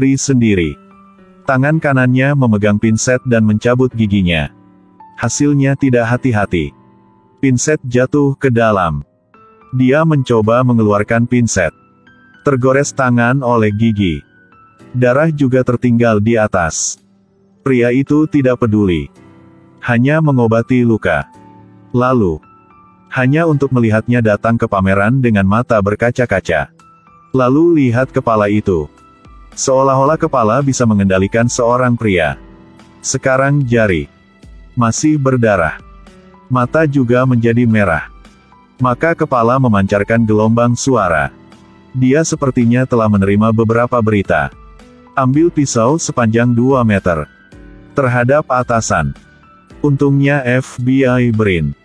Ri sendiri. Tangan kanannya memegang pinset dan mencabut giginya. Hasilnya tidak hati-hati. Pinset jatuh ke dalam. Dia mencoba mengeluarkan pinset. Tergores tangan oleh gigi. Darah juga tertinggal di atas. Pria itu tidak peduli. Hanya mengobati luka. Lalu, hanya untuk melihatnya datang ke pameran dengan mata berkaca-kaca. Lalu lihat kepala itu. Seolah-olah kepala bisa mengendalikan seorang pria. Sekarang jari masih berdarah. Mata juga menjadi merah. Maka kepala memancarkan gelombang suara. Dia sepertinya telah menerima beberapa berita. Ambil pisau sepanjang 2 meter. Terhadap atasan. Untungnya FBI Brin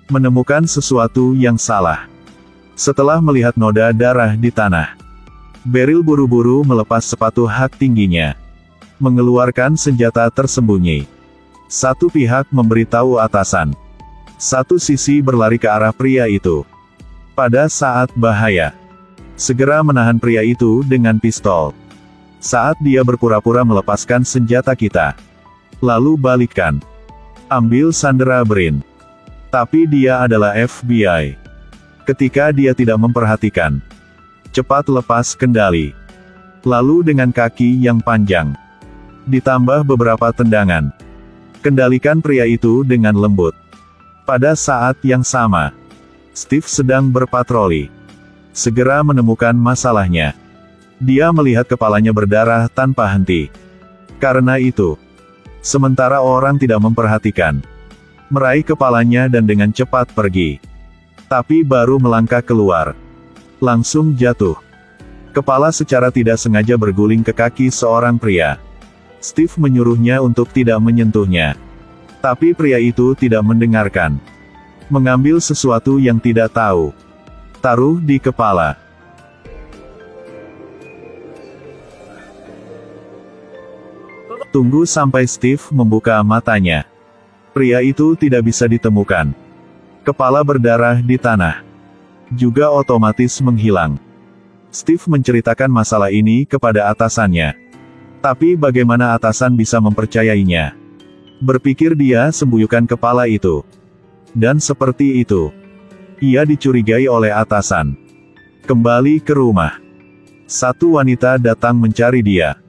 menemukan sesuatu yang salah. Setelah melihat noda darah di tanah, Beryl buru-buru melepas sepatu hak tingginya. Mengeluarkan senjata tersembunyi. Satu pihak memberitahu atasan. Satu sisi berlari ke arah pria itu. Pada saat bahaya, segera menahan pria itu dengan pistol. Saat dia berpura-pura melepaskan senjata kita, lalu balikkan. Ambil Sandra Brin. Tapi dia adalah FBI. Ketika dia tidak memperhatikan, cepat lepas kendali. Lalu dengan kaki yang panjang, ditambah beberapa tendangan, kendalikan pria itu dengan lembut. Pada saat yang sama, Steve sedang berpatroli. Segera menemukan masalahnya. Dia melihat kepalanya berdarah tanpa henti. Karena itu, sementara orang tidak memperhatikan, meraih kepalanya dan dengan cepat pergi. Tapi baru melangkah keluar, langsung jatuh. Kepala secara tidak sengaja berguling ke kaki seorang pria. Steve menyuruhnya untuk tidak menyentuhnya. Tapi pria itu tidak mendengarkan. Mengambil sesuatu yang tidak tahu. Taruh di kepala. Tunggu sampai Steve membuka matanya. Pria itu tidak bisa ditemukan. Kepala berdarah di tanah juga otomatis menghilang. Steve menceritakan masalah ini kepada atasannya. Tapi bagaimana atasan bisa mempercayainya? Berpikir dia sembunyikan kepala itu. Dan seperti itu, ia dicurigai oleh atasan. Kembali ke rumah. Satu wanita datang mencari dia.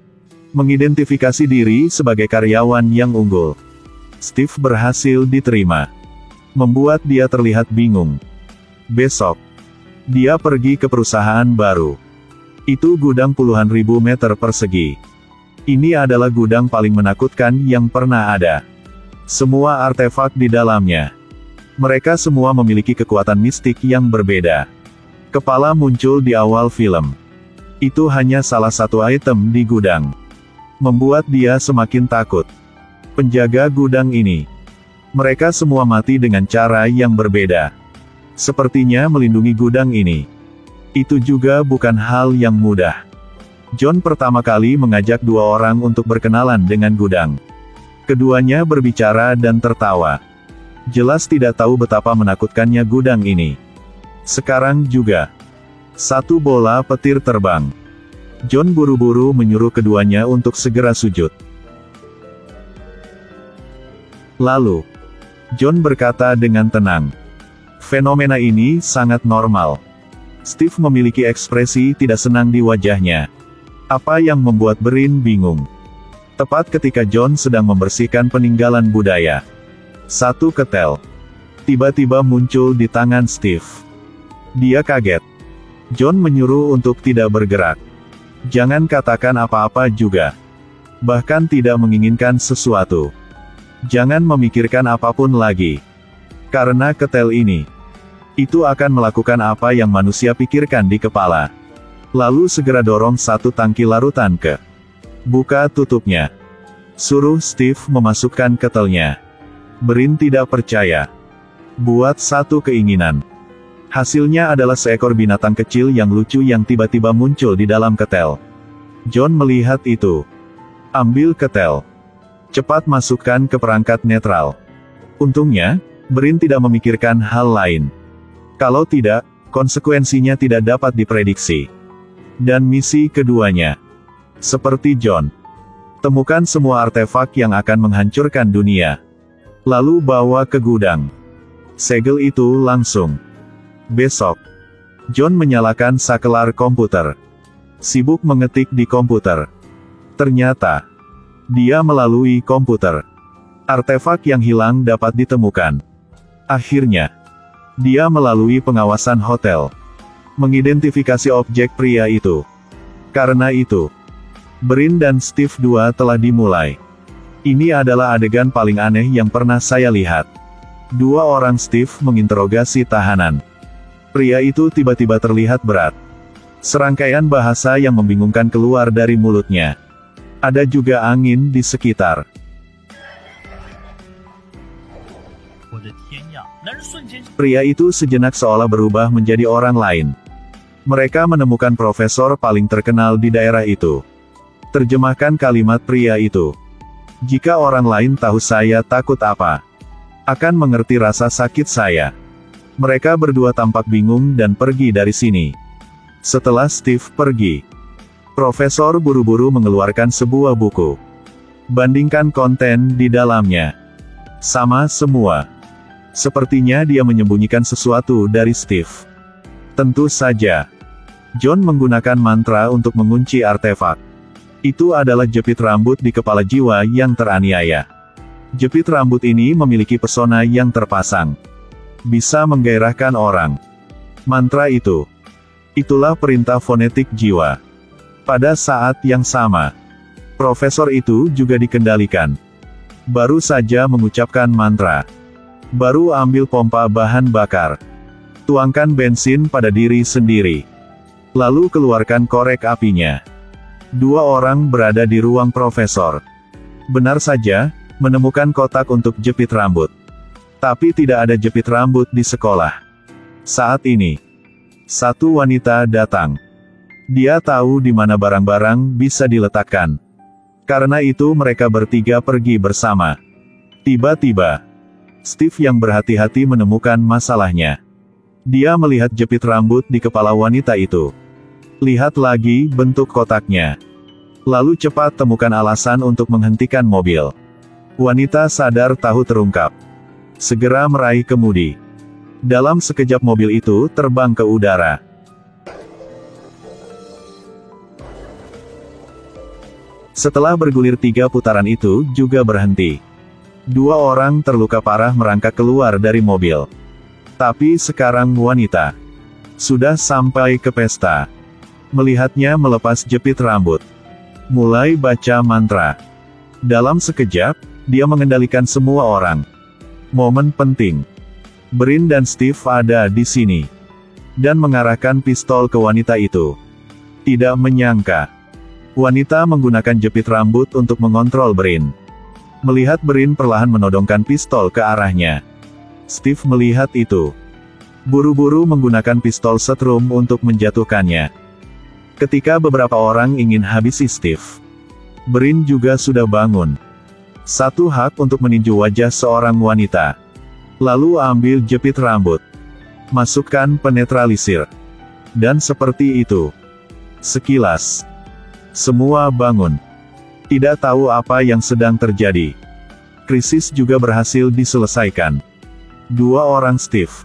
Mengidentifikasi diri sebagai karyawan yang unggul. Steve berhasil diterima. Membuat dia terlihat bingung. Besok, dia pergi ke perusahaan baru. Itu gudang puluhan ribu meter persegi. Ini adalah gudang paling menakutkan yang pernah ada. Semua artefak di dalamnya. Mereka semua memiliki kekuatan mistik yang berbeda. Kepala muncul di awal film. Itu hanya salah satu item di gudang. Membuat dia semakin takut. Penjaga gudang ini, mereka semua mati dengan cara yang berbeda. Sepertinya melindungi gudang ini, itu juga bukan hal yang mudah. John pertama kali mengajak 2 orang untuk berkenalan dengan gudang. Keduanya berbicara dan tertawa. Jelas tidak tahu betapa menakutkannya gudang ini. Sekarang juga, satu bola petir terbang. John buru-buru menyuruh keduanya untuk segera sujud. Lalu, John berkata dengan tenang, "Fenomena ini sangat normal." Steve memiliki ekspresi tidak senang di wajahnya. Apa yang membuat Brin bingung? Tepat ketika John sedang membersihkan peninggalan budaya, satu ketel tiba-tiba muncul di tangan Steve. Dia kaget. John menyuruh untuk tidak bergerak. Jangan katakan apa-apa juga. Bahkan tidak menginginkan sesuatu. Jangan memikirkan apapun lagi. Karena ketel ini, itu akan melakukan apa yang manusia pikirkan di kepala. Lalu segera dorong satu tangki larutan ke. Buka tutupnya. Suruh Steve memasukkan ketelnya. Brin tidak percaya. Buat satu keinginan. Hasilnya adalah seekor binatang kecil yang lucu yang tiba-tiba muncul di dalam ketel. John melihat itu. Ambil ketel. Cepat masukkan ke perangkat netral. Untungnya, Brin tidak memikirkan hal lain. Kalau tidak, konsekuensinya tidak dapat diprediksi. Dan misi keduanya, Seperti John. Temukan semua artefak yang akan menghancurkan dunia. Lalu bawa ke gudang. Segel itu langsung. Besok. John menyalakan saklar komputer. Sibuk mengetik di komputer. Ternyata, dia melalui komputer. Artefak yang hilang dapat ditemukan. Akhirnya, dia melalui pengawasan hotel. Mengidentifikasi objek pria itu. Karena itu, Brin dan Steve 2 telah dimulai. Ini adalah adegan paling aneh yang pernah saya lihat. Dua orang Steve menginterogasi tahanan. Pria itu tiba-tiba terlihat berat. Serangkaian bahasa yang membingungkan keluar dari mulutnya. Ada juga angin di sekitar. Pria itu sejenak seolah berubah menjadi orang lain. Mereka menemukan profesor paling terkenal di daerah itu. Terjemahkan kalimat pria itu. Jika orang lain tahu saya takut apa, akan mengerti rasa sakit saya. Mereka berdua tampak bingung dan pergi dari sini. Setelah Steve pergi, profesor buru-buru mengeluarkan sebuah buku. Bandingkan konten di dalamnya. Sama semua. Sepertinya dia menyembunyikan sesuatu dari Steve. Tentu saja, John menggunakan mantra untuk mengunci artefak. Itu adalah jepit rambut di kepala jiwa yang teraniaya. Jepit rambut ini memiliki pesona yang terpasang. Bisa menggairahkan orang. Mantra itu. Itulah perintah fonetik jiwa. Pada saat yang sama, profesor itu juga dikendalikan. Baru saja mengucapkan mantra. Baru ambil pompa bahan bakar. Tuangkan bensin pada diri sendiri. Lalu keluarkan korek apinya. Dua orang berada di ruang profesor. Benar saja, menemukan kotak untuk jepit rambut. Tapi tidak ada jepit rambut di sekolah. Saat ini, satu wanita datang. Dia tahu di mana barang-barang bisa diletakkan. Karena itu mereka bertiga pergi bersama. Tiba-tiba, Steve yang berhati-hati menemukan masalahnya. Dia melihat jepit rambut di kepala wanita itu. Lihat lagi bentuk kotaknya. Lalu cepat temukan alasan untuk menghentikan mobil. Wanita sadar tahu terungkap. Segera meraih kemudi. Dalam sekejap mobil itu terbang ke udara. Setelah bergulir 3 putaran itu juga berhenti. 2 orang terluka parah merangkak keluar dari mobil. Tapi sekarang wanita sudah sampai ke pesta. Melihatnya melepas jepit rambut. Mulai baca mantra. Dalam sekejap, dia mengendalikan semua orang. Momen penting. Brin dan Steve ada di sini. Dan mengarahkan pistol ke wanita itu. Tidak menyangka. Wanita menggunakan jepit rambut untuk mengontrol Brin. Melihat Brin perlahan menodongkan pistol ke arahnya. Steve melihat itu. Buru-buru menggunakan pistol setrum untuk menjatuhkannya. Ketika beberapa orang ingin habisi Steve, Brin juga sudah bangun. Satu hak untuk meninju wajah seorang wanita. Lalu ambil jepit rambut. Masukkan penetralisir. Dan seperti itu. Sekilas. Semua bangun. Tidak tahu apa yang sedang terjadi. Krisis juga berhasil diselesaikan. 2 orang Steve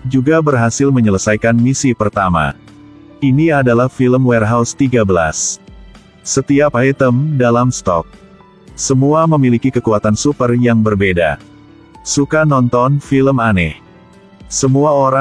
juga berhasil menyelesaikan misi pertama. Ini adalah film Warehouse 13. Setiap item dalam stok. Semua memiliki kekuatan super yang berbeda. Suka nonton film aneh? Semua orang